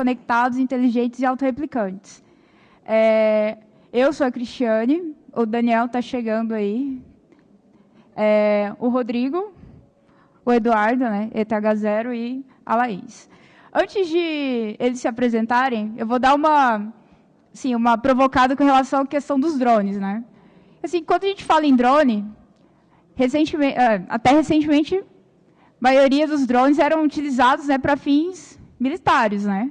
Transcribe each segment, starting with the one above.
conectados, inteligentes e autorreplicantes. Eu sou a Cristiane, o Daniel está chegando aí, o Rodrigo, o Eduardo, né, ETH0 e a Laís. Antes de eles se apresentarem, eu vou dar uma provocada com relação à questão dos drones, né? Assim, quando a gente fala em drone, até recentemente, a maioria dos drones eram utilizados, né, para fins militares, né?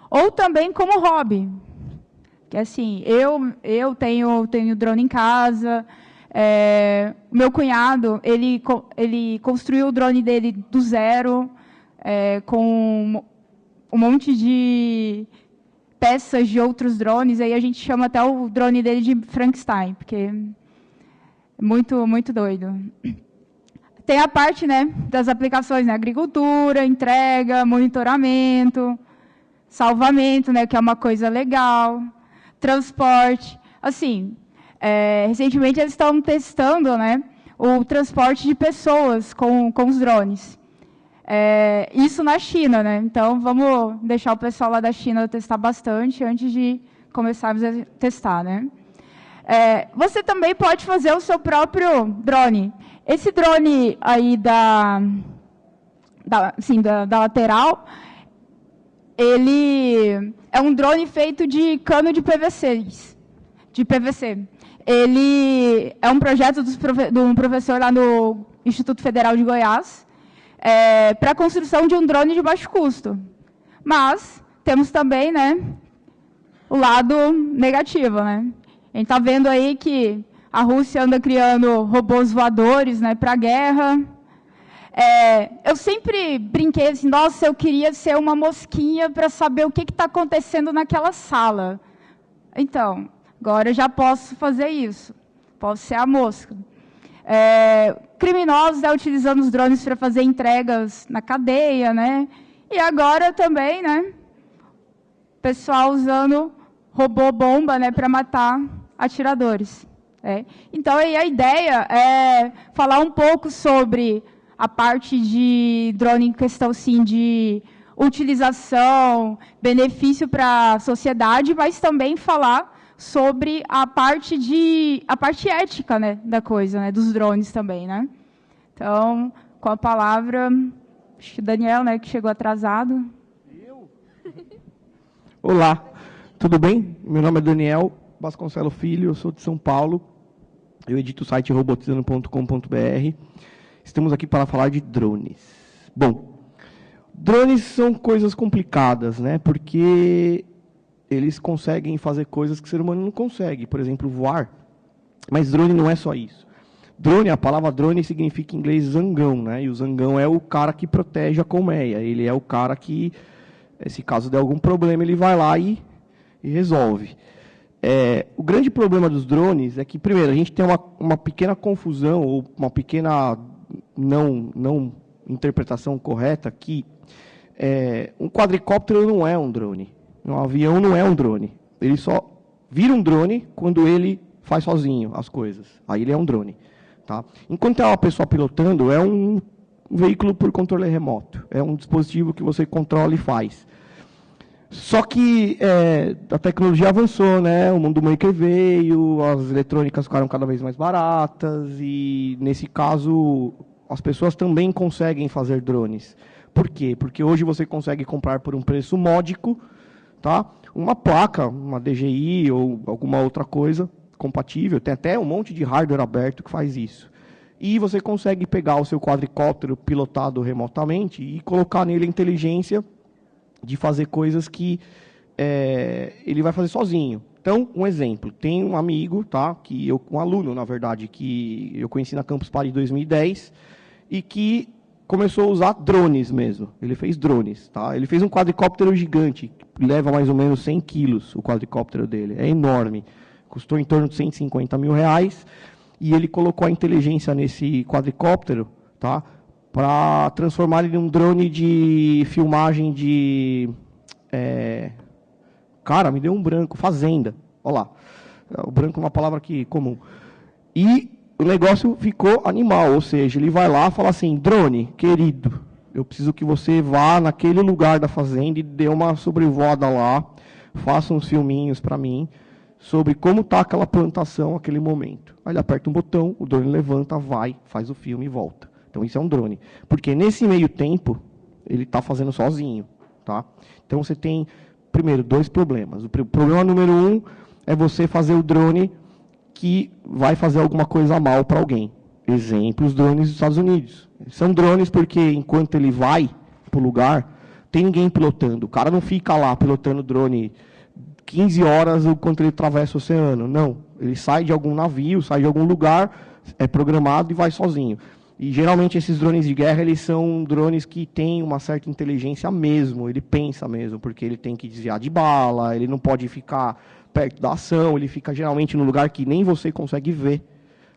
Ou também como hobby. Que assim, eu tenho drone em casa. Meu cunhado, ele construiu o drone dele do zero, com um monte de peças de outros drones. Aí a gente chama até o drone dele de Frankenstein, porque é muito, muito doido. Tem a parte, né, das aplicações, né, agricultura, entrega, monitoramento, salvamento, né, que é uma coisa legal, transporte. Assim, recentemente eles estão testando, né, o transporte de pessoas com os drones. Isso na China, né? Então, vamos deixar o pessoal lá da China testar bastante antes de começarmos a testar, né? Você também pode fazer o seu próprio drone. Esse drone aí da lateral, ele é um drone feito de cano de PVC. Ele é um projeto de um professor lá no Instituto Federal de Goiás, para a construção de um drone de baixo custo. Mas temos também, né, o lado negativo, né? A gente está vendo aí que a Rússia anda criando robôs voadores, né, para a guerra. Eu sempre brinquei assim, nossa, eu queria ser uma mosquinha para saber o que está acontecendo naquela sala. Então, agora eu já posso fazer isso. Posso ser a mosca. Criminosos, né, utilizando os drones para fazer entregas na cadeia, né? E agora também, né, pessoal usando robô-bomba, né, para matar atiradores. Então, aí a ideia é falar um pouco sobre a parte de drone em questão, sim, de utilização, benefício para a sociedade, mas também falar sobre a parte ética, né, da coisa, né, dos drones também, né? Então, com a palavra, acho que o Daniel, né, que chegou atrasado. Olá, tudo bem? Meu nome é Daniel Vasconcelos Filho, eu sou de São Paulo. Eu edito o site robotizando.com.br. Estamos aqui para falar de drones. Bom, drones são coisas complicadas, né? Porque eles conseguem fazer coisas que o ser humano não consegue. Por exemplo, voar. Mas drone não é só isso. Drone, a palavra drone significa em inglês zangão, né? E o zangão é o cara que protege a colmeia. Ele é o cara que, se caso der algum problema, ele vai lá e resolve. O grande problema dos drones é que, primeiro, a gente tem uma pequena confusão, ou uma pequena não interpretação correta, que um quadricóptero não é um drone. Um avião não é um drone. Ele só vira um drone quando ele faz sozinho as coisas. Aí ele é um drone. Tá? Enquanto é uma pessoa pilotando, é um veículo por controle remoto. É um dispositivo que você controla e faz. Só que a tecnologia avançou, né? O mundo maker veio, as eletrônicas ficaram cada vez mais baratas e, nesse caso, as pessoas também conseguem fazer drones. Por quê? Porque hoje você consegue comprar por um preço módico, tá? Uma placa, uma DJI ou alguma outra coisa compatível. Tem até um monte de hardware aberto que faz isso. E você consegue pegar o seu quadricóptero pilotado remotamente e colocar nele a inteligência de fazer coisas que ele vai fazer sozinho. Então, um exemplo. Tem um amigo, tá, um aluno, na verdade, que eu conheci na Campus Party em 2010 e que começou a usar drones mesmo. Ele fez drones. Tá? Ele fez um quadricóptero gigante, leva mais ou menos 100 quilos o quadricóptero dele. É enorme. Custou em torno de 150 mil reais. E ele colocou a inteligência nesse quadricóptero, tá, para transformar ele num drone de filmagem de... Cara, me deu um branco. Fazenda. Olha lá. O branco é uma palavra aqui comum. E o negócio ficou animal. Ou seja, ele vai lá e fala assim, drone, querido, Eu preciso que você vá naquele lugar da fazenda e dê uma sobrevoada lá, faça uns filminhos para mim sobre como está aquela plantação naquele momento. Aí ele aperta um botão, o drone levanta, vai, faz o filme e volta. Então isso é um drone. Porque nesse meio tempo, ele está fazendo sozinho. Tá? Então você tem, primeiro, 2 problemas. O problema número 1 é você fazer o drone que vai fazer alguma coisa mal para alguém. Exemplo, os drones dos Estados Unidos. São drones porque, enquanto ele vai para o lugar, tem ninguém pilotando. O cara não fica lá pilotando o drone 15 horas enquanto ele atravessa o oceano. Não. Ele sai de algum navio, sai de algum lugar, é programado e vai sozinho. E, geralmente, esses drones de guerra, eles são drones que têm uma certa inteligência mesmo. Ele pensa mesmo, porque ele tem que desviar de bala, ele não pode ficar perto da ação, ele fica, geralmente, no lugar que nem você consegue ver.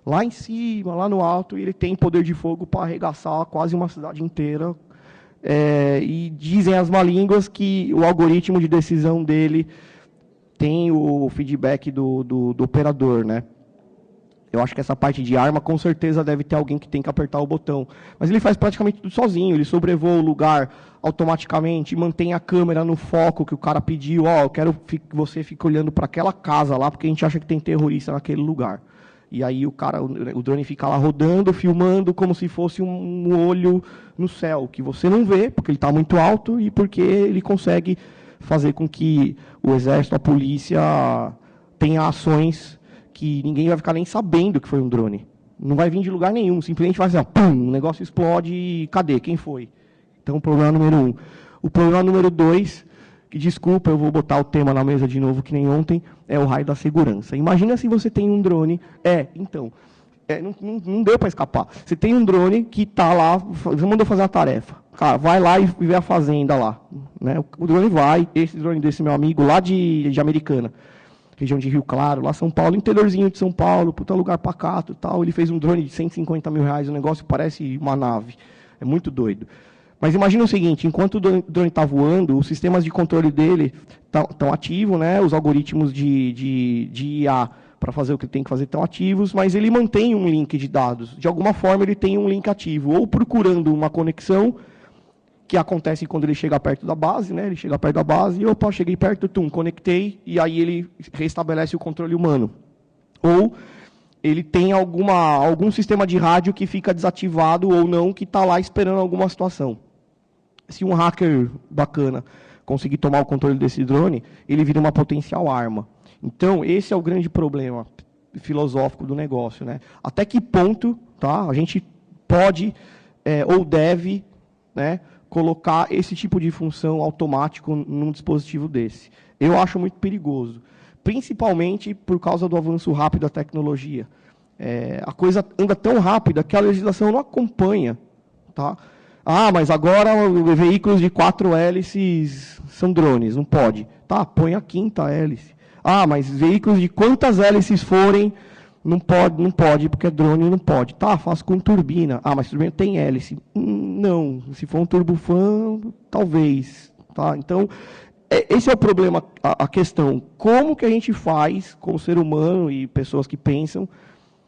Lá em cima, lá no alto, ele tem poder de fogo para arregaçar quase uma cidade inteira. E dizem as má línguas que o algoritmo de decisão dele tem o feedback do operador, né? Eu acho que essa parte de arma, com certeza, deve ter alguém que tem que apertar o botão. Mas ele faz praticamente tudo sozinho. Ele sobrevoa o lugar automaticamente, mantém a câmera no foco que o cara pediu. Eu quero que você fique olhando para aquela casa lá, porque a gente acha que tem terrorista naquele lugar. E aí o drone fica lá rodando, filmando, como se fosse um olho no céu, que você não vê, porque ele está muito alto e porque ele consegue fazer com que o exército, a polícia, tenha ações que ninguém vai ficar nem sabendo que foi um drone. Não vai vir de lugar nenhum, simplesmente vai assim, pum, o negócio explode e cadê? Quem foi? Então, problema número 1. O problema número 2, que desculpa, eu vou botar o tema na mesa de novo, que nem ontem, é o raio da segurança. Imagina se você tem um drone, não deu para escapar. Você tem um drone que está lá, você mandou fazer uma tarefa. Cara, vai lá e vê a fazenda lá. Né? O drone vai, esse drone desse meu amigo, lá de Americana, região de Rio Claro, lá São Paulo, interiorzinho de São Paulo, puta lugar pacato e tal. Ele fez um drone de 150 mil reais, o negócio parece uma nave. É muito doido. Mas imagina o seguinte, enquanto o drone está voando, os sistemas de controle dele estão ativos, né? Os algoritmos de IA para fazer o que ele tem que fazer estão ativos, mas ele mantém um link de dados. De alguma forma, ele tem um link ativo, ou procurando uma conexão, que acontece quando ele chega perto da base, né? Ele chega perto da base, opa, cheguei perto, conectei, e aí ele restabelece o controle humano. Ou ele tem algum sistema de rádio que fica desativado ou não, que está lá esperando alguma situação. Se um hacker bacana conseguir tomar o controle desse drone, ele vira uma potencial arma. Então, esse é o grande problema filosófico do negócio, né? Até que ponto, tá, a gente pode ou deve, né, colocar esse tipo de função automático num dispositivo desse? Eu acho muito perigoso, principalmente por causa do avanço rápido da tecnologia. A coisa anda tão rápida que a legislação não acompanha. Tá? Mas agora veículos de 4 hélices são drones, não pode. Tá, põe a 5ª hélice. Mas veículos de quantas hélices forem, não pode, porque é drone, não pode. Tá, faço com turbina. Mas turbina tem hélice. Não, se for um turbofan, talvez. Tá? Então, esse é o problema, a questão. Como que a gente faz, como ser humano e pessoas que pensam,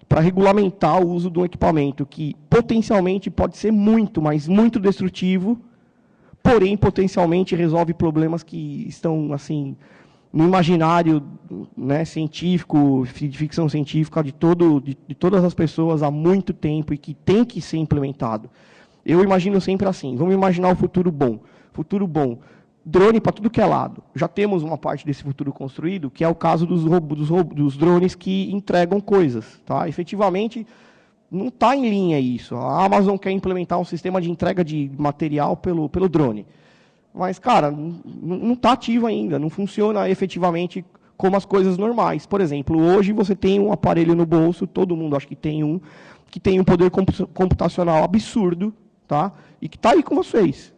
para regulamentar o uso de um equipamento que potencialmente pode ser muito, mas muito destrutivo, porém potencialmente resolve problemas que estão assim no imaginário, né, científico, de ficção científica de todas as pessoas há muito tempo e que tem que ser implementado. Eu imagino sempre assim, vamos imaginar o futuro bom. Futuro bom, drone para tudo que é lado. Já temos uma parte desse futuro construído, que é o caso dos drones que entregam coisas. Tá? Efetivamente, não está em linha isso. A Amazon quer implementar um sistema de entrega de material pelo drone. Mas, cara, não está ativo ainda, não funciona efetivamente como as coisas normais. Por exemplo, hoje você tem um aparelho no bolso, todo mundo acho que tem um poder computacional absurdo, tá? E que está aí com vocês.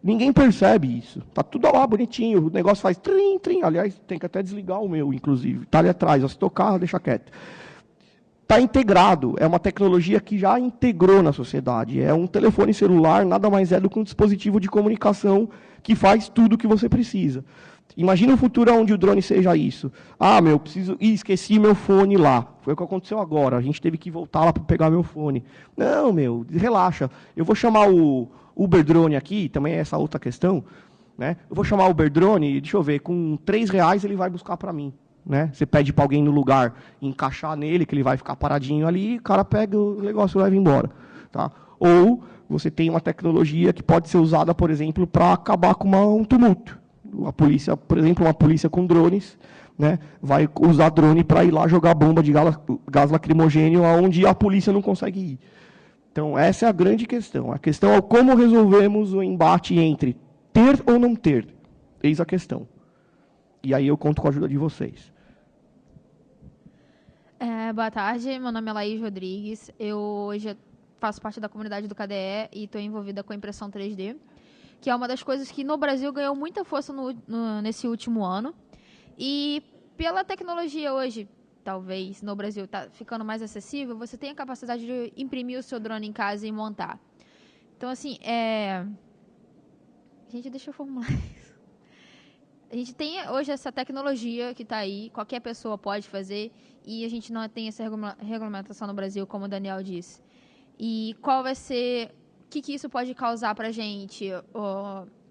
Ninguém percebe isso. Está tudo lá bonitinho, o negócio faz trim, trim. Aliás, tem que até desligar o meu, inclusive. Está ali atrás, se tocar, deixa quieto. Está integrado, é uma tecnologia que já integrou na sociedade. É um telefone celular, nada mais é do que um dispositivo de comunicação que faz tudo o que você precisa. Imagina um futuro onde o drone seja isso. Ah, esqueci meu fone lá. Foi o que aconteceu agora. A gente teve que voltar lá para pegar meu fone. Não, relaxa. Eu vou chamar o Uber Drone aqui, também é essa outra questão. Né? Eu vou chamar o Uber Drone e, deixa eu ver, com R$3 ele vai buscar para mim. Né? Você pede para alguém no lugar encaixar nele, que ele vai ficar paradinho ali, o cara pega o negócio e leva embora. Tá? Ou você tem uma tecnologia que pode ser usada, por exemplo, para acabar com um tumulto. A polícia, por exemplo, uma polícia com drones, né, vai usar drone para ir lá jogar bomba de gás lacrimogêneo aonde a polícia não consegue ir. Então, essa é a grande questão. A questão é como resolvemos o embate entre ter ou não ter. Eis a questão. E aí eu conto com a ajuda de vocês. Boa tarde, meu nome é Laís Rodrigues. Eu hoje faço parte da comunidade do KDE e estou envolvida com a impressão 3D. Que é uma das coisas que no Brasil ganhou muita força nesse último ano. E pela tecnologia hoje, talvez, no Brasil está ficando mais acessível, você tem a capacidade de imprimir o seu drone em casa e montar. Então, assim, Gente, deixa eu formular isso. A gente tem hoje essa tecnologia que está aí, qualquer pessoa pode fazer, e a gente não tem essa regulamentação no Brasil, como o Daniel disse. E qual vai ser... O que isso pode causar para a gente?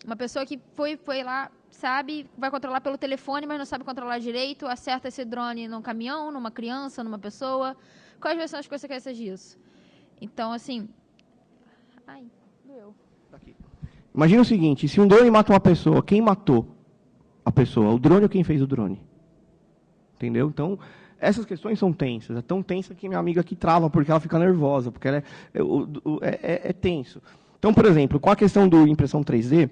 Uma pessoa que foi lá, sabe, vai controlar pelo telefone, mas não sabe controlar direito, acerta esse drone num caminhão, numa criança, numa pessoa. Quais são as consequências disso? Então, assim... Ai, doeu. Imagina o seguinte, se um drone mata uma pessoa, quem matou a pessoa? O drone ou quem fez o drone? Entendeu? Então... Essas questões são tensas. É tão tensa que minha amiga aqui trava, porque ela fica nervosa, porque ela é tenso. Então, por exemplo, com a questão do impressão 3D,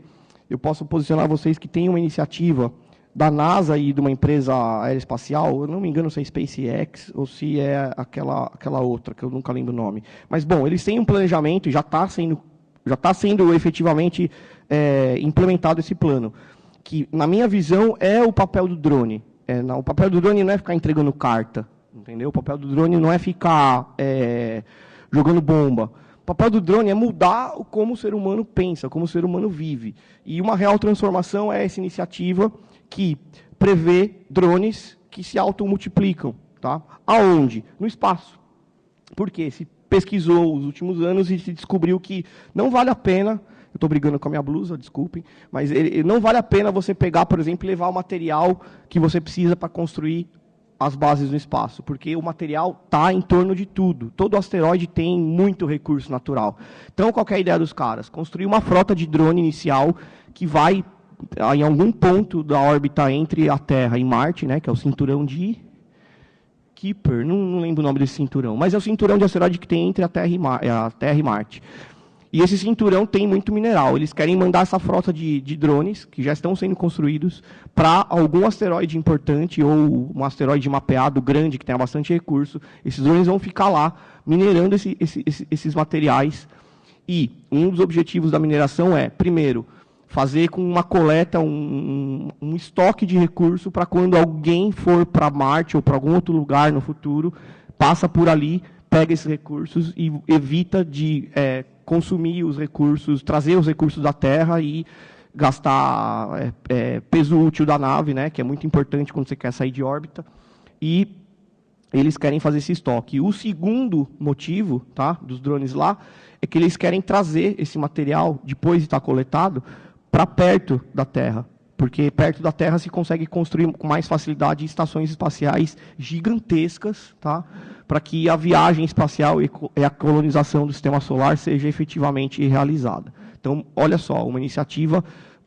eu posso posicionar vocês que tem uma iniciativa da NASA e de uma empresa aeroespacial, eu não me engano se é SpaceX ou se é aquela outra, que eu nunca lembro o nome. Mas, bom, eles têm um planejamento e já está sendo efetivamente implementado esse plano, que, na minha visão, é o papel do drone. O papel do drone não é ficar entregando carta, entendeu? O papel do drone não é ficar jogando bomba. O papel do drone é mudar como o ser humano pensa, como o ser humano vive. E uma real transformação é essa iniciativa que prevê drones que se automultiplicam. Tá? Aonde? No espaço. Por quê? Se pesquisou os últimos anos e se descobriu que não vale a pena... Eu estou brigando com a minha blusa, desculpem, mas não vale a pena você pegar, por exemplo, e levar o material que você precisa para construir as bases no espaço, porque o material está em torno de tudo. Todo asteroide tem muito recurso natural. Então, qual que é a ideia dos caras? Construir uma frota de drone inicial que vai, em algum ponto da órbita entre a Terra e Marte, né, que é o cinturão de Kuiper, não lembro o nome desse cinturão, mas é o cinturão de asteroide que tem entre a Terra e Marte. E esse cinturão tem muito mineral. Eles querem mandar essa frota de drones, que já estão sendo construídos, para algum asteroide importante ou um asteroide mapeado grande, que tenha bastante recurso. Esses drones vão ficar lá, minerando esses materiais. E um dos objetivos da mineração é, primeiro, fazer com uma coleta, um estoque de recurso, para quando alguém for para Marte ou para algum outro lugar no futuro, passa por ali, pega esses recursos e evita de... consumir os recursos, trazer os recursos da Terra e gastar peso útil da nave, né, que é muito importante quando você quer sair de órbita, e eles querem fazer esse estoque. O segundo motivo, tá, dos drones lá é que eles querem trazer esse material, depois de estar coletado, para perto da Terra, porque perto da Terra se consegue construir com mais facilidade estações espaciais gigantescas, tá? Para que a viagem espacial e a colonização do sistema solar seja efetivamente realizada. Então, olha só, uma iniciativa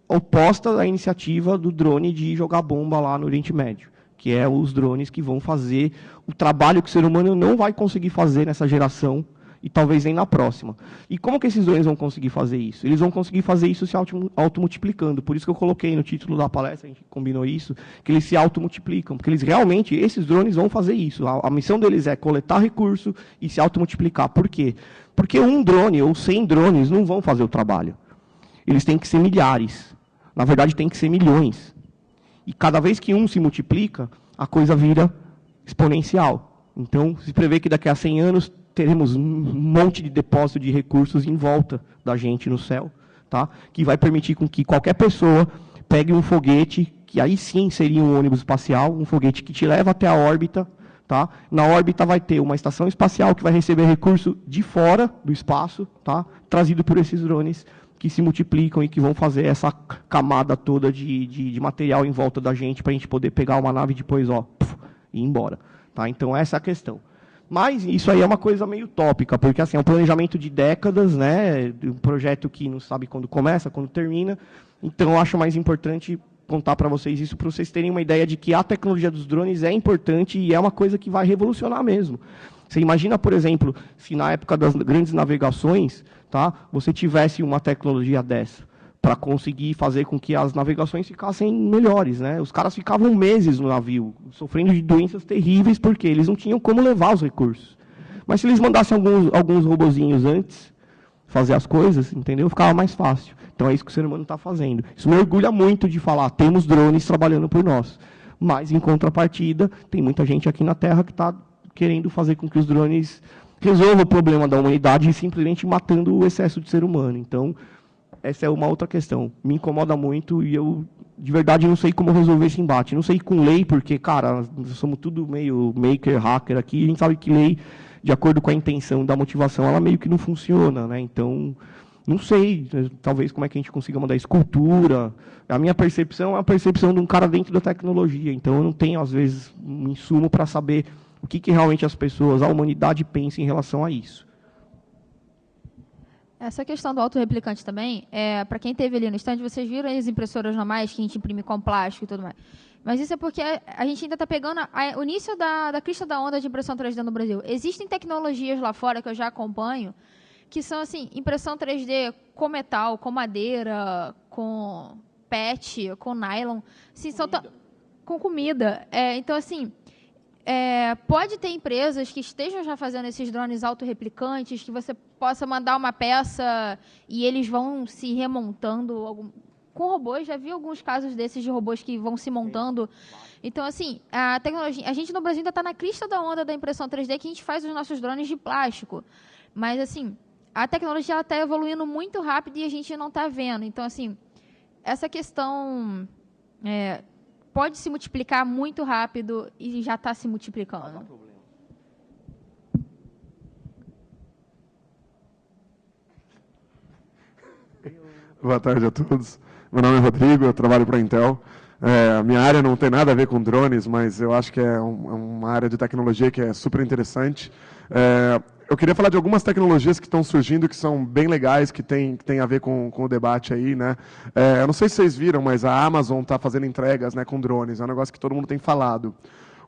oposta à iniciativa do drone de jogar bomba lá no Oriente Médio, que é os drones que vão fazer o trabalho que o ser humano não vai conseguir fazer nessa geração e talvez nem na próxima. E como que esses drones vão conseguir fazer isso? Eles vão conseguir fazer isso se automultiplicando. Por isso que eu coloquei no título da palestra, a gente combinou isso, que eles se automultiplicam, porque eles realmente, esses drones vão fazer isso. A missão deles é coletar recurso e se automultiplicar. Por quê? Porque um drone ou 100 drones não vão fazer o trabalho. Eles têm que ser milhares. Na verdade, tem que ser milhões. E cada vez que um se multiplica, a coisa vira exponencial. Então, se prevê que daqui a 100 anos teremos um monte de depósito de recursos em volta da gente no céu, tá? Que vai permitir com que qualquer pessoa pegue um foguete que aí sim seria um ônibus espacial, um foguete que te leva até a órbita. Tá? Na órbita vai ter uma estação espacial que vai receber recurso de fora do espaço, tá? Trazido por esses drones que se multiplicam e que vão fazer essa camada toda de material em volta da gente para a gente poder pegar uma nave e depois ir embora. Tá? Então, essa é a questão. Mas isso aí é uma coisa meio utópica, porque assim, é um planejamento de décadas, né? Um projeto que não sabe quando começa, quando termina. Então, eu acho mais importante contar para vocês isso, para vocês terem uma ideia de que a tecnologia dos drones é importante e é uma coisa que vai revolucionar mesmo. Você imagina, por exemplo, se na época das grandes navegações, tá, você tivesse uma tecnologia dessa, para conseguir fazer com que as navegações ficassem melhores, né? Os caras ficavam meses no navio, sofrendo de doenças terríveis, porque eles não tinham como levar os recursos. Mas se eles mandassem alguns robozinhos antes fazer as coisas, entendeu? Ficava mais fácil. Então é isso que o ser humano está fazendo. Isso me orgulha muito de falar, temos drones trabalhando por nós. Mas, em contrapartida, tem muita gente aqui na Terra que está querendo fazer com que os drones resolvam o problema da humanidade, simplesmente matando o excesso de ser humano. Então, essa é uma outra questão. Me incomoda muito e eu, de verdade, não sei como resolver esse embate. Não sei com lei, porque, cara, somos tudo meio maker, hacker aqui, a gente sabe que lei, de acordo com a intenção da motivação, ela meio que não funciona, né? Então, não sei, talvez como é que a gente consiga mandar escultura. A minha percepção é a percepção de um cara dentro da tecnologia, então eu não tenho, às vezes, um insumo para saber o que realmente as pessoas, a humanidade pensa em relação a isso. Essa questão do autorreplicante também, para quem esteve ali no stand, vocês viram as impressoras normais que a gente imprime com plástico e tudo mais. Mas isso é porque a gente ainda está pegando o início da crista da onda de impressão 3D no Brasil. Existem tecnologias lá fora que eu já acompanho, que são, assim, impressão 3D com metal, com madeira, com PET, com nylon, assim, com comida. Então, assim, pode ter empresas que estejam já fazendo esses drones autorreplicantes, que você possa mandar uma peça e eles vão se remontando com robôs. Já vi alguns casos desses de robôs que vão se montando. Então, assim, a tecnologia... A gente no Brasil ainda está na crista da onda da impressão 3D, que a gente faz os nossos drones de plástico. Mas, assim, a tecnologia está evoluindo muito rápido e a gente não está vendo. Então, assim, essa questão pode se multiplicar muito rápido e já está se multiplicando. Boa tarde a todos. Meu nome é Rodrigo, eu trabalho para a Intel. Minha área não tem nada a ver com drones, mas eu acho que é uma área de tecnologia que é super interessante. Eu queria falar de algumas tecnologias que estão surgindo, que são bem legais, que tem a ver com o debate aí, né? Eu não sei se vocês viram, mas a Amazon está fazendo entregas, né, com drones. É um negócio que todo mundo tem falado.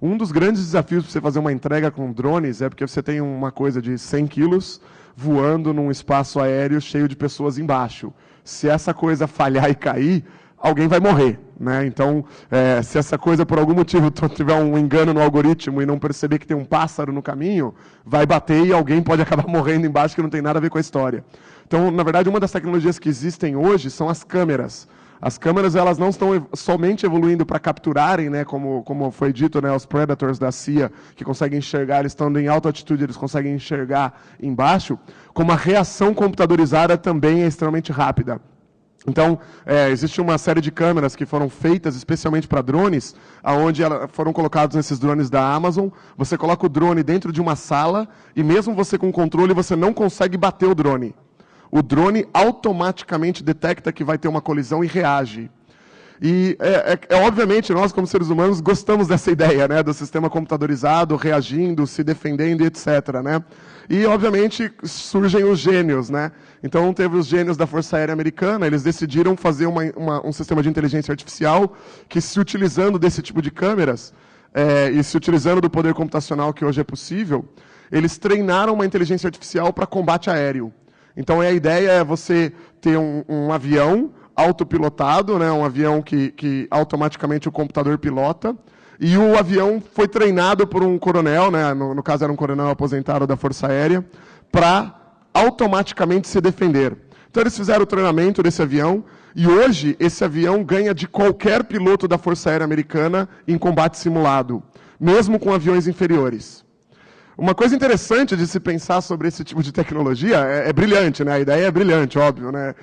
Um dos grandes desafios para você fazer uma entrega com drones é porque você tem uma coisa de 100 quilos voando num espaço aéreo cheio de pessoas embaixo. Se essa coisa falhar e cair, alguém vai morrer, né? Então, se essa coisa, por algum motivo, tiver um engano no algoritmo e não perceber que tem um pássaro no caminho, vai bater e alguém pode acabar morrendo embaixo, que não tem nada a ver com a história. Então, na verdade, uma das tecnologias que existem hoje são as câmeras. As câmeras, elas não estão somente evoluindo para capturarem, né, como foi dito, né, os Predators da CIA, que conseguem enxergar, eles estão em alta altitude, eles conseguem enxergar embaixo, como a reação computadorizada também é extremamente rápida. Então, existe uma série de câmeras que foram feitas especialmente para drones, onde foram colocados nesses drones da Amazon. Você coloca o drone dentro de uma sala e mesmo você com controle, você não consegue bater o drone. O drone automaticamente detecta que vai ter uma colisão e reage. E, obviamente, nós, como seres humanos, gostamos dessa ideia, né, do sistema computadorizado, reagindo, se defendendo, etc., né? E, obviamente, surgem os gênios, né? Então, teve os gênios da Força Aérea Americana, eles decidiram fazer um sistema de inteligência artificial que, se utilizando desse tipo de câmeras, e se utilizando do poder computacional que hoje é possível, eles treinaram uma inteligência artificial para combate aéreo. Então, a ideia é você ter um avião autopilotado, né, um avião que automaticamente o computador pilota, e o avião foi treinado por um coronel, né, no caso era um coronel aposentado da Força Aérea, para automaticamente se defender. Então eles fizeram o treinamento desse avião, e hoje esse avião ganha de qualquer piloto da Força Aérea Americana em combate simulado, mesmo com aviões inferiores. Uma coisa interessante de se pensar sobre esse tipo de tecnologia é brilhante, né? A ideia é brilhante, óbvio, né?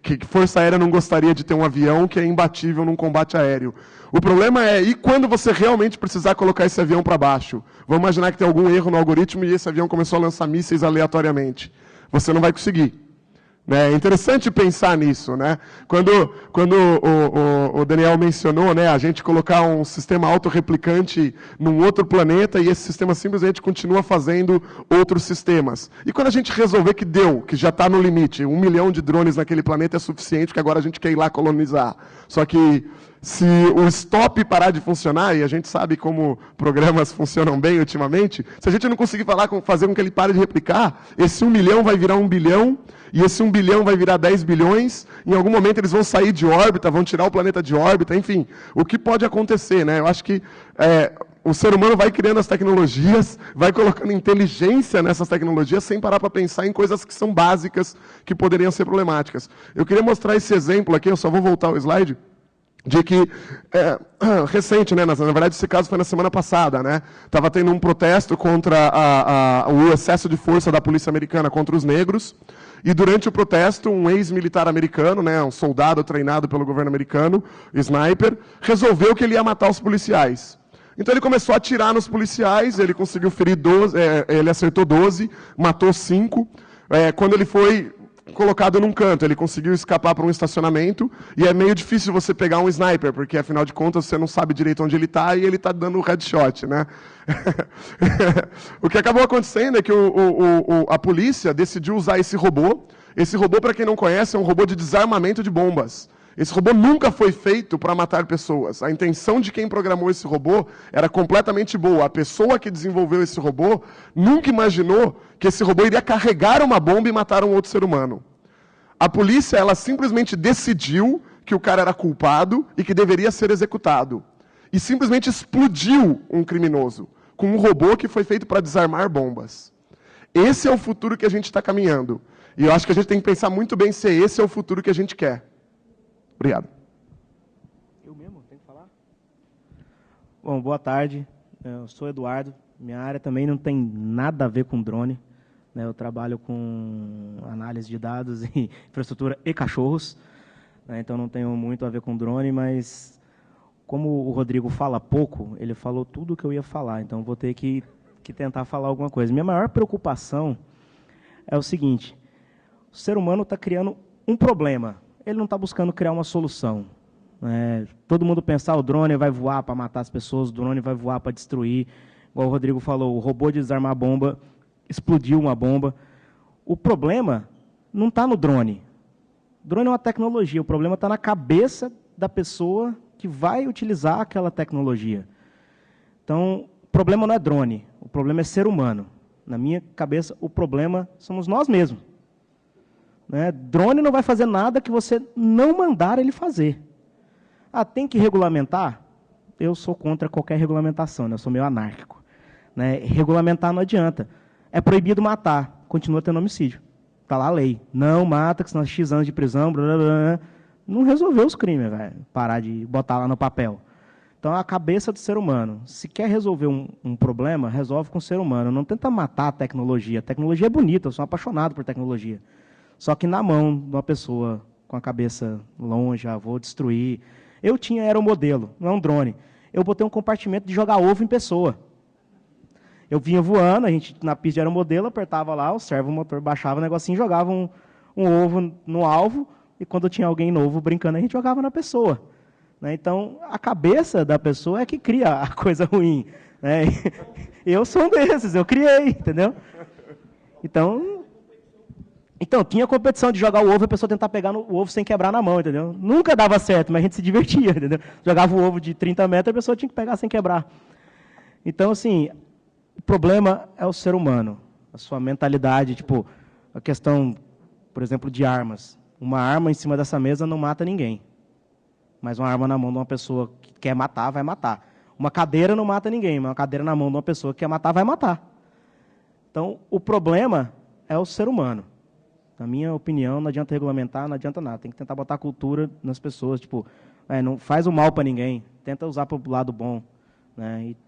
Que Força Aérea não gostaria de ter um avião que é imbatível num combate aéreo. O problema é, e quando você realmente precisar colocar esse avião para baixo? Vamos imaginar que tem algum erro no algoritmo e esse avião começou a lançar mísseis aleatoriamente. Você não vai conseguir. É interessante pensar nisso, né? Quando o Daniel mencionou, né, a gente colocar um sistema autorreplicante num outro planeta e esse sistema simplesmente continua fazendo outros sistemas. E quando a gente resolver que deu, que já está no limite, 1 milhão de drones naquele planeta é suficiente, que agora a gente quer ir lá colonizar. Só que se o stop parar de funcionar, e a gente sabe como programas funcionam bem ultimamente, se a gente não conseguir fazer com que ele pare de replicar, esse 1 milhão vai virar 1 bilhão, e esse 1 bilhão vai virar 10 bilhões, em algum momento eles vão sair de órbita, vão tirar o planeta de órbita, enfim, o que pode acontecer, né? Eu acho que o ser humano vai criando as tecnologias, vai colocando inteligência nessas tecnologias, sem parar para pensar em coisas que são básicas, que poderiam ser problemáticas. Eu queria mostrar esse exemplo aqui, eu só vou voltar ao slide, de que, recente, né, na verdade esse caso foi na semana passada, né, estava tendo um protesto contra o excesso de força da polícia americana contra os negros, e durante o protesto, um ex-militar americano, né, um soldado treinado pelo governo americano, sniper, resolveu que ele ia matar os policiais. Então ele começou a atirar nos policiais, ele conseguiu ferir 12, ele acertou 12, matou 5, quando ele foi colocado num canto, ele conseguiu escapar para um estacionamento, e é meio difícil você pegar um sniper, porque afinal de contas você não sabe direito onde ele está e ele está dando um headshot, né? O que acabou acontecendo é que a polícia decidiu usar esse robô. Esse robô, para quem não conhece, é um robô de desarmamento de bombas. Esse robô nunca foi feito para matar pessoas. A intenção de quem programou esse robô era completamente boa. A pessoa que desenvolveu esse robô nunca imaginou que esse robô iria carregar uma bomba e matar um outro ser humano. A polícia, ela simplesmente decidiu que o cara era culpado e que deveria ser executado. E simplesmente explodiu um criminoso com um robô que foi feito para desarmar bombas. Esse é o futuro que a gente está caminhando. E eu acho que a gente tem que pensar muito bem se esse é o futuro que a gente quer. Obrigado. Eu mesmo? Tenho que falar? Bom, boa tarde. Eu sou Eduardo. Minha área também não tem nada a ver com drone. Eu trabalho com análise de dados e infraestrutura e cachorros. Então não tenho muito a ver com drone, mas como o Rodrigo fala pouco, ele falou tudo o que eu ia falar. Então vou ter que tentar falar alguma coisa. Minha maior preocupação é o seguinte: o ser humano está criando um problema. Ele não está buscando criar uma solução. Todo mundo pensa, o drone vai voar para matar as pessoas, o drone vai voar para destruir. Igual o Rodrigo falou, o robô de desarmar a bomba explodiu uma bomba. O problema não está no drone. O drone é uma tecnologia, o problema está na cabeça da pessoa que vai utilizar aquela tecnologia. Então, o problema não é drone, o problema é ser humano. Na minha cabeça, o problema somos nós mesmos. Drone não vai fazer nada que você não mandar ele fazer. Tem que regulamentar? Eu sou contra qualquer regulamentação, eu sou meio anárquico. Regulamentar não adianta. É proibido matar, continua tendo homicídio. Está lá a lei. Não mata, que senão X anos de prisão, blá, blá, blá. Não resolveu os crimes, velho. Parar de botar lá no papel. Então, é a cabeça do ser humano. Se quer resolver um problema, resolve com o ser humano. Não tenta matar a tecnologia. A tecnologia é bonita, eu sou apaixonado por tecnologia. Só que na mão de uma pessoa com a cabeça longe, vou destruir. Eu tinha aeromodelo, não é um drone. Eu botei um compartimento de jogar ovo em pessoa. Eu vinha voando, a gente na pista de aeromodelo, apertava lá, o servomotor baixava o negocinho, jogava um ovo no alvo, e quando tinha alguém novo brincando, a gente jogava na pessoa. Então, a cabeça da pessoa é que cria a coisa ruim. Eu sou um desses, eu criei, entendeu? Então, tinha competição de jogar o ovo e a pessoa tentar pegar o ovo sem quebrar na mão, entendeu? Nunca dava certo, mas a gente se divertia, entendeu? Jogava o ovo de 30 metros e a pessoa tinha que pegar sem quebrar. Então, assim, o problema é o ser humano, a sua mentalidade, tipo, a questão, por exemplo, de armas. Uma arma em cima dessa mesa não mata ninguém, mas uma arma na mão de uma pessoa que quer matar, vai matar. Uma cadeira não mata ninguém, mas uma cadeira na mão de uma pessoa que quer matar, vai matar. Então, o problema é o ser humano. Na minha opinião, não adianta regulamentar, não adianta nada. Tem que tentar botar cultura nas pessoas. Tipo, não faz o mal para ninguém. Tenta usar para o lado bom.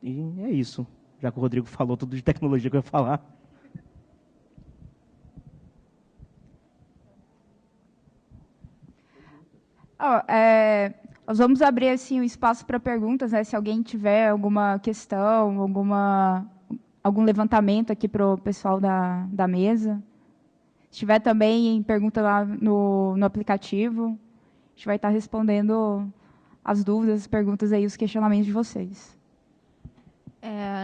E é isso. já que o Rodrigo falou tudo de tecnologia que eu ia falar. Nós vamos abrir assim, o espaço para perguntas, né? Se alguém tiver alguma questão, algum levantamento aqui para o pessoal da mesa. Se tiver também pergunta lá no aplicativo, a gente vai estar respondendo as dúvidas, as perguntas aí, os questionamentos de vocês.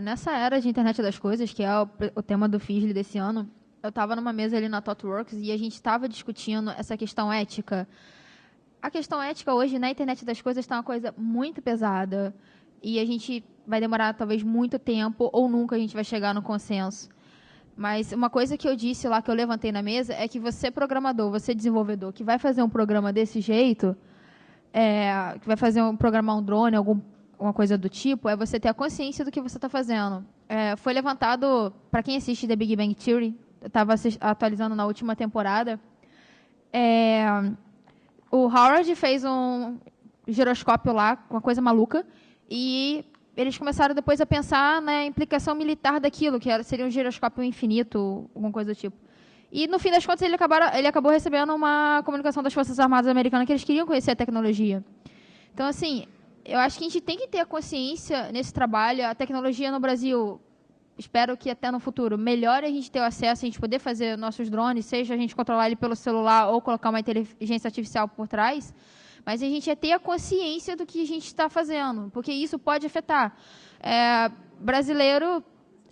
Nessa era de internet das coisas, que é o tema do FISLE desse ano, eu estava numa mesa ali na ThoughtWorks e a gente estava discutindo essa questão ética. A questão ética hoje na internet das coisas está uma coisa muito pesada e a gente vai demorar talvez muito tempo ou nunca a gente vai chegar no consenso. Mas uma coisa que eu disse lá, que eu levantei na mesa, é que você programador, você desenvolvedor, que vai fazer um programa desse jeito, que vai programar um drone, alguma coisa do tipo, é você ter a consciência do que você está fazendo. Foi levantado, para quem assiste The Big Bang Theory, eu estava atualizando na última temporada, o Howard fez um giroscópio lá, uma coisa maluca, e eles começaram depois a pensar na implicação militar daquilo, que seria um giroscópio infinito, alguma coisa do tipo. E, no fim das contas, ele acabou recebendo uma comunicação das Forças Armadas Americanas que eles queriam conhecer a tecnologia. Então, assim, eu acho que a gente tem que ter a consciência nesse trabalho. A tecnologia no Brasil, espero que até no futuro, melhore a gente ter o acesso, a gente poder fazer nossos drones, seja a gente controlar ele pelo celular ou colocar uma inteligência artificial por trás, mas a gente é ter a consciência do que a gente está fazendo, porque isso pode afetar. Brasileiro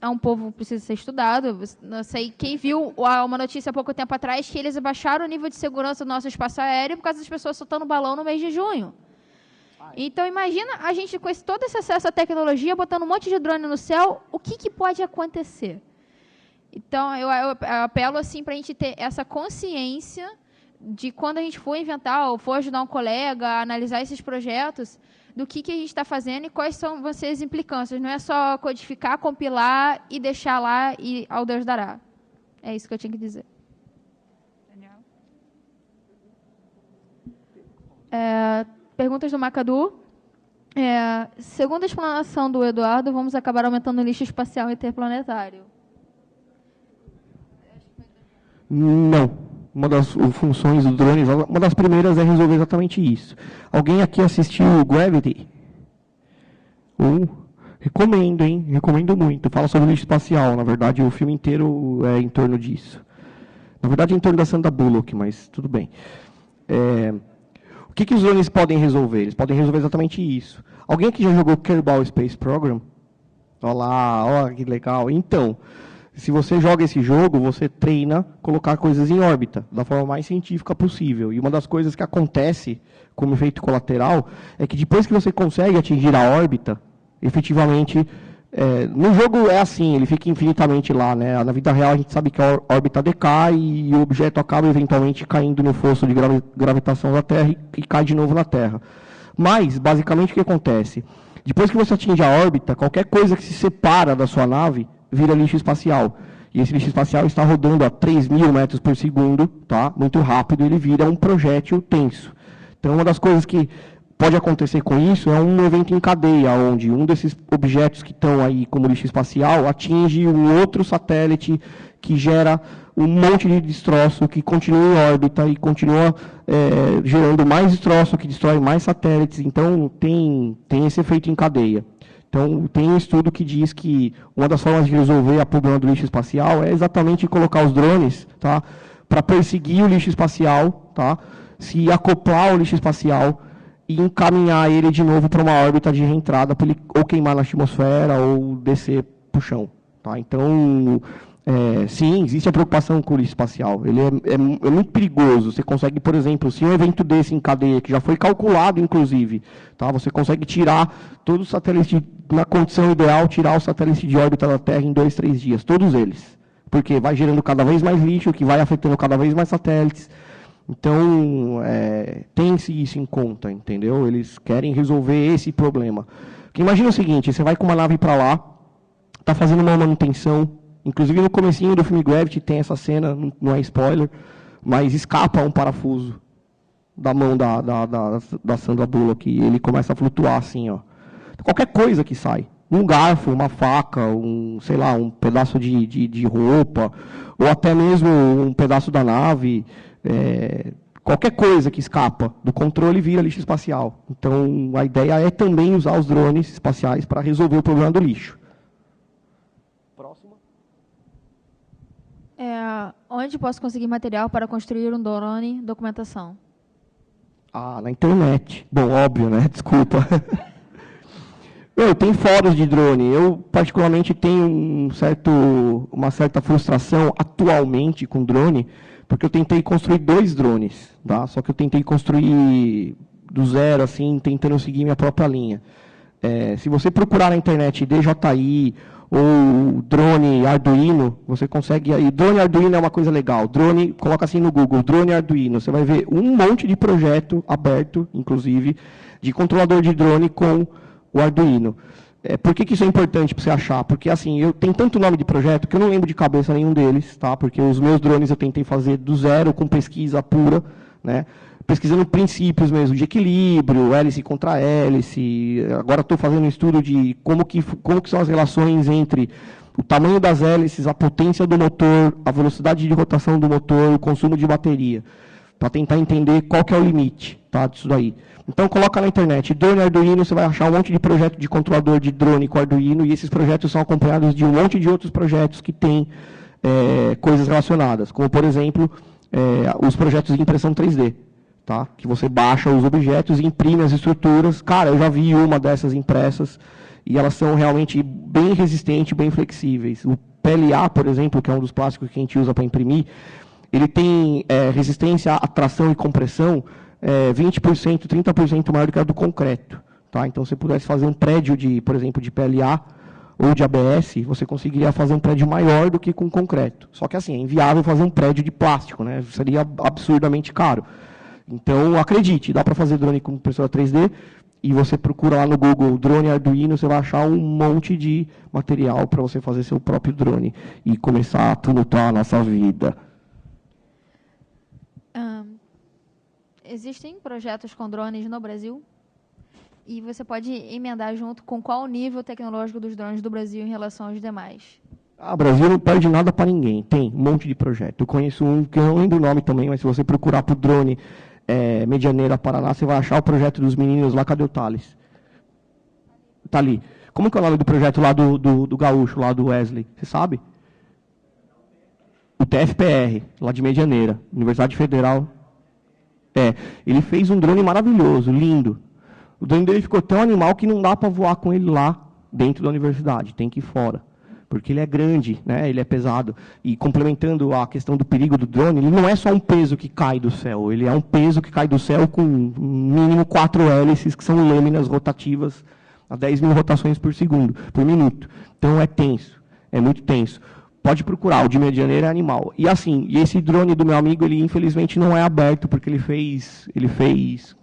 é um povo que precisa ser estudado. Não sei quem viu uma notícia há pouco tempo atrás que eles abaixaram o nível de segurança do nosso espaço aéreo por causa das pessoas soltando balão no mês de junho. Então, imagina a gente, com todo esse acesso à tecnologia, botando um monte de drone no céu, o que pode acontecer? Então, eu apelo assim, para a gente ter essa consciência de quando a gente for inventar ou for ajudar um colega a analisar esses projetos, do que a gente está fazendo e quais vão ser as implicâncias. Não é só codificar, compilar e deixar lá e ao Deus dará. É isso que eu tinha que dizer. Daniel? Perguntas do Macadu. Segundo a explanação do Eduardo, vamos acabar aumentando o lixo espacial interplanetário. Não. Uma das funções do drone, uma das primeiras é resolver exatamente isso. Alguém aqui assistiu Gravity? Recomendo, hein? Recomendo muito. Fala sobre lixo espacial. Na verdade, o filme inteiro é em torno disso. Na verdade, é em torno da Sandra Bullock, mas tudo bem. O que os drones podem resolver? Eles podem resolver exatamente isso. Alguém aqui já jogou Kerbal Space Program? Olha lá, olha que legal. Então, se você joga esse jogo, você treina colocar coisas em órbita, da forma mais científica possível. E uma das coisas que acontece como efeito colateral é que depois que você consegue atingir a órbita, efetivamente, no jogo é assim, ele fica infinitamente lá, né? Na vida real a gente sabe que a órbita decai e o objeto acaba eventualmente caindo no fosso de gravitação da Terra e cai de novo na Terra. Mas, basicamente, o que acontece? Depois que você atinge a órbita, qualquer coisa que se separa da sua nave vira lixo espacial. E esse lixo espacial está rodando a 3.000 metros por segundo, tá? Muito rápido, ele vira um projétil tenso. Então, uma das coisas que pode acontecer com isso é um evento em cadeia, onde um desses objetos que estão aí como lixo espacial atinge um outro satélite que gera um monte de destroço, que continua em órbita e continua gerando mais destroço, que destrói mais satélites. Então, tem esse efeito em cadeia. Então, tem um estudo que diz que uma das formas de resolver o problema do lixo espacial é exatamente colocar os drones, tá, para perseguir o lixo espacial, tá, se acoplar ao lixo espacial e encaminhar ele de novo para uma órbita de reentrada, para ele ou queimar na atmosfera ou descer para o chão. Tá? Então, sim, existe a preocupação com o lixo espacial. Ele é muito perigoso. Você consegue, por exemplo, se um evento desse em cadeia, que já foi calculado, inclusive, tá? Você consegue tirar todos os satélites, na condição ideal, tirar os satélites de órbita da Terra em 2, 3 dias, todos eles. Porque vai gerando cada vez mais lixo, que vai afetando cada vez mais satélites. Então, tem-se isso em conta, entendeu? Eles querem resolver esse problema. Porque imagina o seguinte, você vai com uma nave para lá, está fazendo uma manutenção, inclusive no comecinho do filme Gravity tem essa cena, não é spoiler, mas escapa um parafuso da mão da Sandra Bullock e ele começa a flutuar assim, ó. Qualquer coisa que sai, um garfo, uma faca, sei lá, um pedaço de roupa, ou até mesmo um pedaço da nave, qualquer coisa que escapa do controle vira lixo espacial. Então, a ideia é também usar os drones espaciais para resolver o problema do lixo. Próxima. Onde posso conseguir material para construir um drone? Documentação. Na internet. Bom, óbvio, né? Desculpa. Tem fóruns de drone. Eu, particularmente, tenho uma certa frustração atualmente com drone, porque eu tentei construir 2 drones, tá? Só que eu tentei construir do zero, assim, tentando seguir minha própria linha. Se você procurar na internet DJI ou drone Arduino, você consegue... E drone Arduino é uma coisa legal. Drone, coloca assim no Google, drone Arduino. Você vai ver um monte de projeto aberto, inclusive, de controlador de drone com o Arduino. Por que isso é importante para você achar? Porque, assim, eu tenho tanto nome de projeto que eu não lembro de cabeça nenhum deles, tá? Porque os meus drones eu tentei fazer do zero, com pesquisa pura, né? Pesquisando princípios mesmo de equilíbrio, hélice contra hélice. Agora estou fazendo um estudo de como que são as relações entre o tamanho das hélices, a potência do motor, a velocidade de rotação do motor, o consumo de bateria, para tentar entender qual que é o limite, tá, disso daí. Então, coloca na internet, drone Arduino, você vai achar um monte de projeto de controlador de drone com Arduino, e esses projetos são acompanhados de um monte de outros projetos que têm coisas relacionadas, como, por exemplo, os projetos de impressão 3D. Tá? Que você baixa os objetos e imprime as estruturas. Cara, eu já vi uma dessas impressas e elas são realmente bem resistentes, bem flexíveis. O PLA, por exemplo, que é um dos plásticos que a gente usa para imprimir, ele tem resistência à tração e compressão 20%, 30% maior do que a do concreto. Tá? Então, se você pudesse fazer um prédio, por exemplo, de PLA ou de ABS, você conseguiria fazer um prédio maior do que com concreto. Só que, assim, é inviável fazer um prédio de plástico, né? Seria absurdamente caro. Então, acredite, dá para fazer drone com impressora 3D, e você procura lá no Google drone Arduino, você vai achar um monte de material para você fazer seu próprio drone e começar a tumultuar a nossa vida. Existem projetos com drones no Brasil? E você pode emendar junto com qual o nível tecnológico dos drones do Brasil em relação aos demais? O Brasil não perde nada para ninguém. Tem um monte de projeto. Eu conheço um, que eu não lembro o nome também, mas se você procurar por drone Medianeira, Paraná, você vai achar o projeto dos meninos lá. Cadê o Thales? Está ali. Como que é o nome do projeto lá do Gaúcho, lá do Wesley? Você sabe? O TFPR, lá de Medianeira, Universidade Federal. Ele fez um drone maravilhoso, lindo. O drone dele ficou tão animal que não dá para voar com ele lá dentro da universidade, tem que ir fora. Porque ele é grande, né? Ele é pesado. E complementando a questão do perigo do drone, ele não é só um peso que cai do céu, ele é um peso que cai do céu com no mínimo 4 hélices, que são lâminas rotativas a 10 mil rotações por minuto. Então é tenso, é muito tenso. Pode procurar, o de Medianeira é animal. E assim, esse drone do meu amigo, ele infelizmente não é aberto, porque ele fez,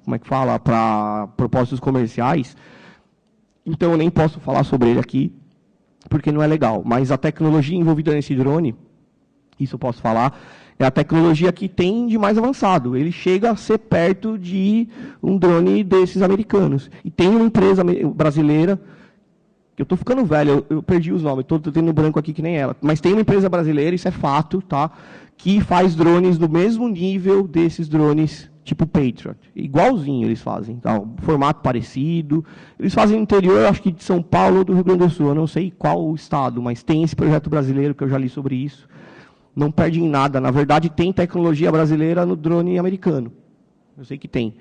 como é que fala, para propósitos comerciais. Então eu nem posso falar sobre ele aqui, porque não é legal. Mas a tecnologia envolvida nesse drone, isso eu posso falar, é a tecnologia que tem de mais avançado. Ele chega a ser perto de um drone desses americanos. E tem uma empresa brasileira, que eu estou ficando velho, eu perdi os nomes, estou tendo branco aqui que nem ela. Mas tem uma empresa brasileira, isso é fato, tá? Que faz drones do mesmo nível desses drones tipo Patriot. Igualzinho eles fazem, tá? Formato parecido. Eles fazem no interior, acho que de São Paulo ou do Rio Grande do Sul. Eu não sei qual o estado, mas tem esse projeto brasileiro que eu já li sobre isso. Não perde em nada. Na verdade, tem tecnologia brasileira no drone americano. Eu sei que tem.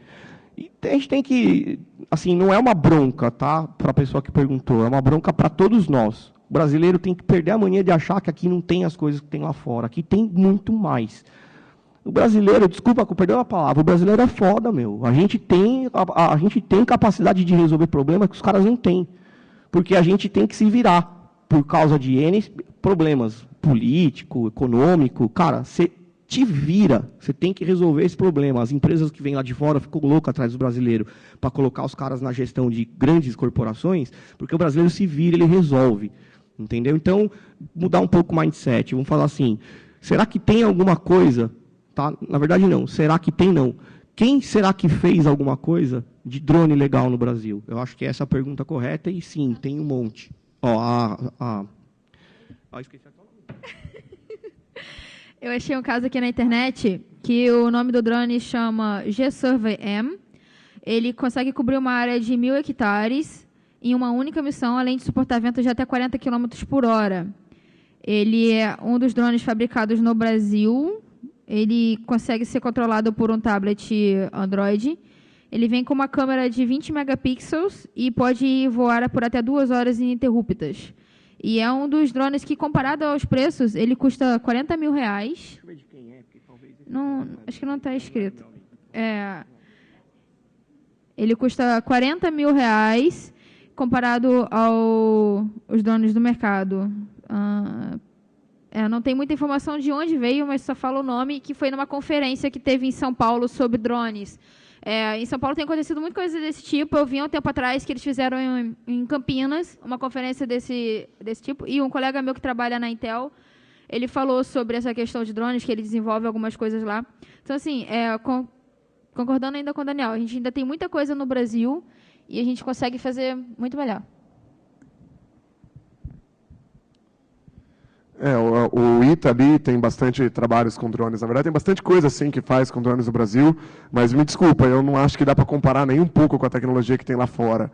E a gente tem que... Assim, não é uma bronca, tá? Para a pessoa que perguntou. É uma bronca para todos nós. O brasileiro tem que perder a mania de achar que aqui não tem as coisas que tem lá fora. Aqui tem muito mais. O brasileiro, desculpa, perdeu a palavra, o brasileiro é foda, meu. A gente tem capacidade de resolver problemas que os caras não têm. Porque a gente tem que se virar por causa de N problemas político, econômico. Cara, você te vira, você tem que resolver esse problema. As empresas que vêm lá de fora ficam loucas atrás do brasileiro para colocar os caras na gestão de grandes corporações, porque o brasileiro se vira, ele resolve. Entendeu? Então, mudar um pouco o mindset. Vamos falar assim, será que tem alguma coisa... Tá? Na verdade, não. Será que tem, não? quem será que fez alguma coisa de drone legal no Brasil? Eu acho que essa é a pergunta correta, e sim, tem um monte. Esqueci a Eu achei um caso aqui na internet que o nome do drone chama G-Survey-M. Ele consegue cobrir uma área de 1.000 hectares em uma única missão, além de suportar ventos de até 40 km por hora. Ele é um dos drones fabricados no Brasil. Ele consegue ser controlado por um tablet Android. Ele vem com uma câmera de 20 megapixels e pode voar por até 2 horas ininterruptas. E é um dos drones que, comparado aos preços, ele custa R$40 mil. Não, acho que não está escrito. Ele custa R$40 mil, comparado aos drones do mercado. Não tem muita informação de onde veio, mas só fala o nome, que foi numa conferência que teve em São Paulo sobre drones. Em São Paulo tem acontecido muita coisa desse tipo. Eu vi um tempo atrás que eles fizeram em Campinas uma conferência desse tipo, e um colega meu que trabalha na Intel, ele falou sobre essa questão de drones, que ele desenvolve algumas coisas lá. Então, assim, concordando ainda com o Daniel, a gente ainda tem muita coisa no Brasil e a gente consegue fazer muito melhor. O ITA ali tem bastante trabalhos com drones. Na verdade, tem bastante coisa assim que faz com drones no Brasil, mas me desculpa, eu não acho que dá para comparar nem um pouco com a tecnologia que tem lá fora.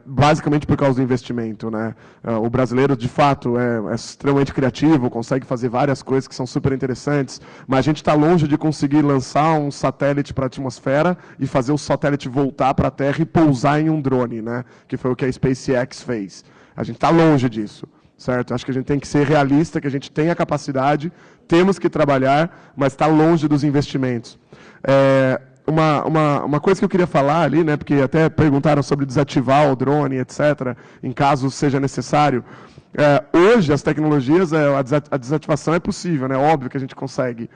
Basicamente por causa do investimento, né? O brasileiro, de fato, é extremamente criativo, consegue fazer várias coisas que são super interessantes, mas a gente está longe de conseguir lançar um satélite para a atmosfera e fazer o satélite voltar para a Terra e pousar em um drone, né? Que foi o que a SpaceX fez. A gente está longe disso. Certo? Acho que a gente tem que ser realista, que a gente tem a capacidade, temos que trabalhar, mas está longe dos investimentos. Uma coisa que eu queria falar ali, né, porque até perguntaram sobre desativar o drone, etc., em caso seja necessário. Hoje, as tecnologias, a desativação é possível, né? Óbvio que a gente consegue.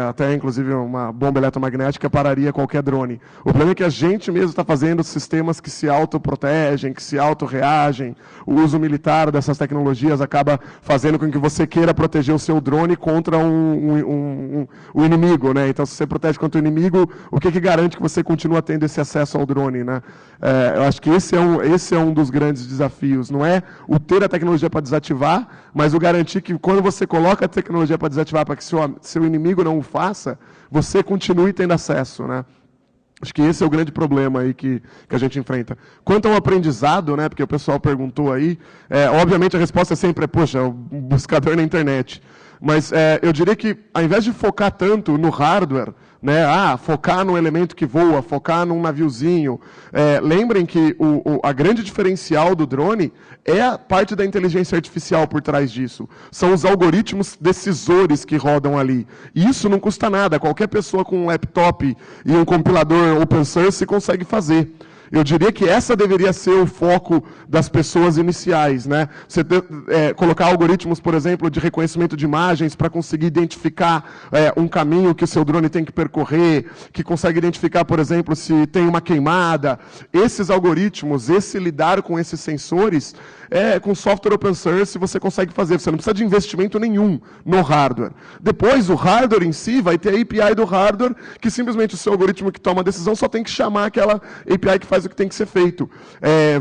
Até, inclusive, uma bomba eletromagnética pararia qualquer drone. O problema é que a gente mesmo está fazendo sistemas que se autoprotegem, que se autorreagem. O uso militar dessas tecnologias acaba fazendo com que você queira proteger o seu drone contra o inimigo, né? Então, se você protege contra o inimigo, o que garante que você continua tendo esse acesso ao drone, né? Eu acho que esse é um dos grandes desafios. Não é o ter a tecnologia para desativar, mas o garantir que quando você coloca a tecnologia para desativar, para que seu inimigo não o faça, você continue tendo acesso, né? Acho que esse é o grande problema aí que a gente enfrenta. Quanto ao aprendizado, né, porque o pessoal perguntou aí, obviamente a resposta sempre é, poxa, o buscador na internet. Mas eu diria que, ao invés de focar tanto no hardware, né, focar num elemento que voa, focar num naviozinho, lembrem que a grande diferencial do drone é a parte da inteligência artificial por trás disso. São os algoritmos decisores que rodam ali. E isso não custa nada. Qualquer pessoa com um laptop e um compilador open source consegue fazer. Eu diria que essa deveria ser o foco das pessoas iniciais, né? Você colocar algoritmos, por exemplo, de reconhecimento de imagens para conseguir identificar um caminho que o seu drone tem que percorrer, que consegue identificar, por exemplo, se tem uma queimada. Esses algoritmos, lidar com esses sensores, com software open source você consegue fazer. Você não precisa de investimento nenhum no hardware. Depois, o hardware em si vai ter a API do hardware, que simplesmente o seu algoritmo que toma a decisão só tem que chamar aquela API que faz o que tem que ser feito.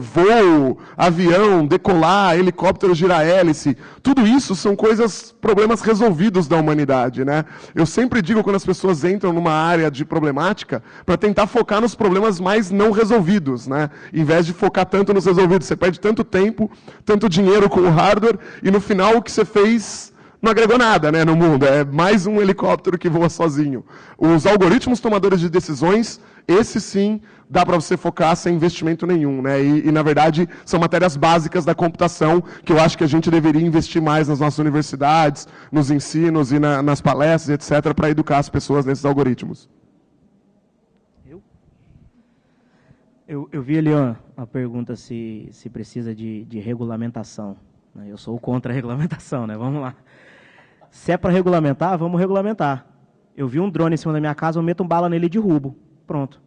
Voo, avião, decolar, helicóptero girar hélice, tudo isso são problemas resolvidos da humanidade, né? Eu sempre digo, quando as pessoas entram numa área de problemática, para tentar focar nos problemas mais não resolvidos, né? Em vez de focar tanto nos resolvidos. Você perde tanto tempo, tanto dinheiro com o hardware, e no final o que você fez não agregou nada, né, no mundo. É mais um helicóptero que voa sozinho. Os algoritmos tomadores de decisões, esse sim, dá para você focar sem investimento nenhum, né? E, na verdade, são matérias básicas da computação que eu acho que a gente deveria investir mais nas nossas universidades, nos ensinos e nas palestras, etc., para educar as pessoas nesses algoritmos. Eu vi ali a pergunta se precisa de regulamentação. Eu sou contra a regulamentação, né? Vamos lá. Se é para regulamentar, vamos regulamentar. Eu vi um drone em cima da minha casa, eu meto bala nele e derrubo. Pronto.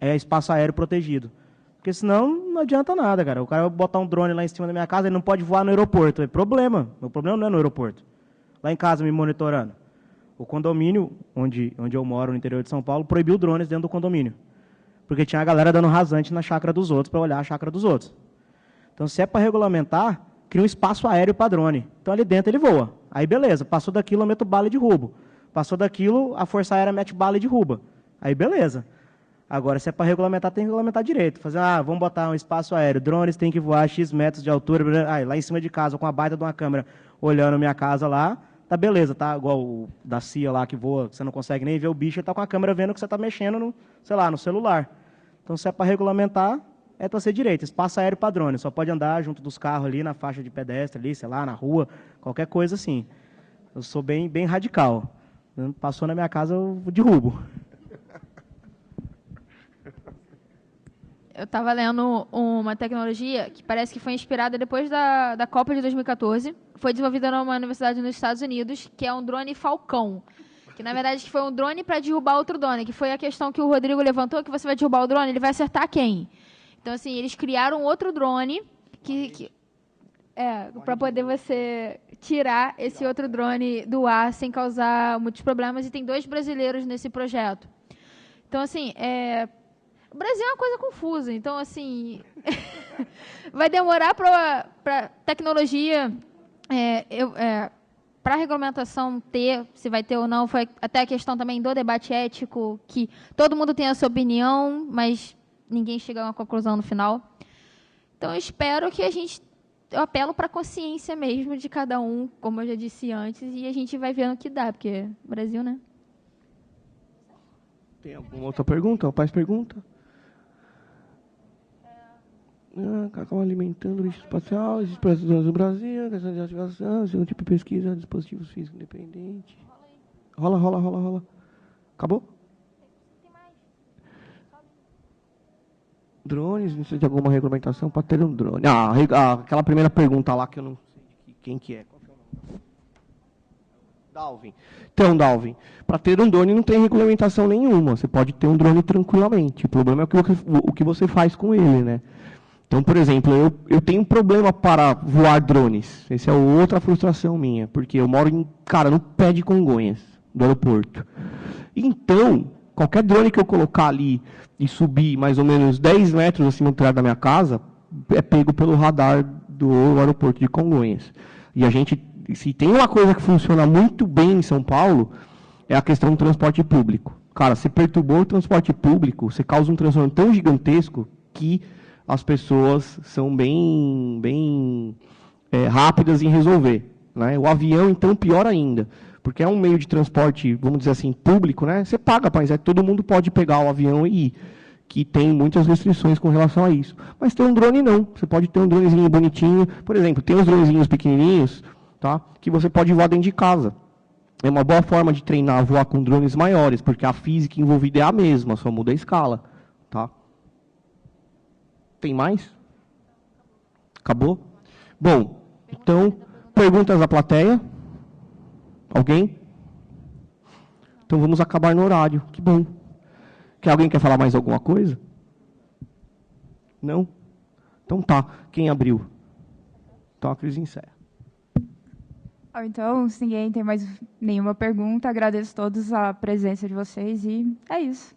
É espaço aéreo protegido. Porque senão não adianta nada, cara. O cara vai botar um drone lá em cima da minha casa, ele não pode voar no aeroporto. É problema. Meu problema não é no aeroporto. Lá em casa, me monitorando. O condomínio, onde eu moro, no interior de São Paulo, proibiu drones dentro do condomínio. Porque tinha a galera dando rasante na chácara dos outros, para olhar a chácara dos outros. Então, se é para regulamentar, cria um espaço aéreo para drone. Então, ali dentro ele voa. Aí, beleza, passou daquilo, eu meto bala e derrubo. Passou daquilo, a Força Aérea mete bala e derruba. Aí, beleza. Agora, se é para regulamentar, tem que regulamentar direito. Fazer, vamos botar um espaço aéreo, drones têm que voar X metros de altura, lá em cima de casa, com a baita de uma câmera, olhando a minha casa lá, tá beleza, tá igual o da CIA lá que voa, você não consegue nem ver o bicho, ele tá com a câmera vendo que você tá mexendo no, sei lá, no celular. Então, se é para regulamentar, é para ser direito. Espaço aéreo para drone, só pode andar junto dos carros ali, na faixa de pedestre ali, sei lá, na rua, qualquer coisa assim. Eu sou bem radical. Passou na minha casa, eu derrubo. Eu estava lendo uma tecnologia que parece que foi inspirada depois da Copa de 2014. Foi desenvolvida numa universidade nos Estados Unidos, que é um drone Falcão. Que, na verdade, foi um drone para derrubar outro drone, que foi a questão que o Rodrigo levantou, que você vai derrubar o drone, ele vai acertar quem? Então, assim, eles criaram outro drone para poder você tirar esse outro drone do ar sem causar muitos problemas. E tem 2 brasileiros nesse projeto. Então, assim, o Brasil é uma coisa confusa. Então, assim, vai demorar para tecnologia, para a regulamentação se vai ter ou não. Foi até a questão também do debate ético, que todo mundo tem a sua opinião, mas ninguém chega a uma conclusão no final. Então, eu espero que eu apelo para a consciência mesmo de cada um, como eu já disse antes, e a gente vai vendo o que dá, porque Brasil, né? Tem alguma outra pergunta? O rapaz pergunta. Cacau alimentando lixo espacial, expressões do Brasil, questão de ativação, segundo tipo de pesquisa, dispositivos físicos independentes. Rola. Acabou? Drones, não sei de alguma regulamentação para ter um drone. Aquela primeira pergunta lá que eu não sei de quem que é. Qual que é o nome? Dalvin. Então, Dalvin, para ter um drone não tem regulamentação nenhuma. Você pode ter um drone tranquilamente. O problema é o que você faz com ele, né? Então, por exemplo, eu tenho um problema para voar drones. Essa é outra frustração minha, porque eu moro no pé de Congonhas, do aeroporto. Então, qualquer drone que eu colocar ali e subir mais ou menos 10 metros acima do telhado da minha casa, é pego pelo radar do aeroporto de Congonhas. E se tem uma coisa que funciona muito bem em São Paulo, é a questão do transporte público. Cara, você perturbou o transporte público, você causa um transtorno tão gigantesco que as pessoas são bem rápidas em resolver, né? O avião, então, pior ainda, porque é um meio de transporte, vamos dizer assim, público, né? Você paga, mas todo mundo pode pegar o avião e ir, que tem muitas restrições com relação a isso. Mas tem um drone não, você pode ter um dronezinho bonitinho, por exemplo, tem uns dronezinhos pequenininhos, tá? Que você pode voar dentro de casa. É uma boa forma de treinar a voar com drones maiores, porque a física envolvida é a mesma, só muda a escala, tá? Tem mais? Acabou? Bom, então, perguntas da plateia? Alguém? Então vamos acabar no horário. Que bom. Alguém quer falar mais alguma coisa? Não? Então tá. Quem abriu? Então a Cris encerra. Então, se ninguém tem mais nenhuma pergunta, agradeço a todos a presença de vocês e é isso.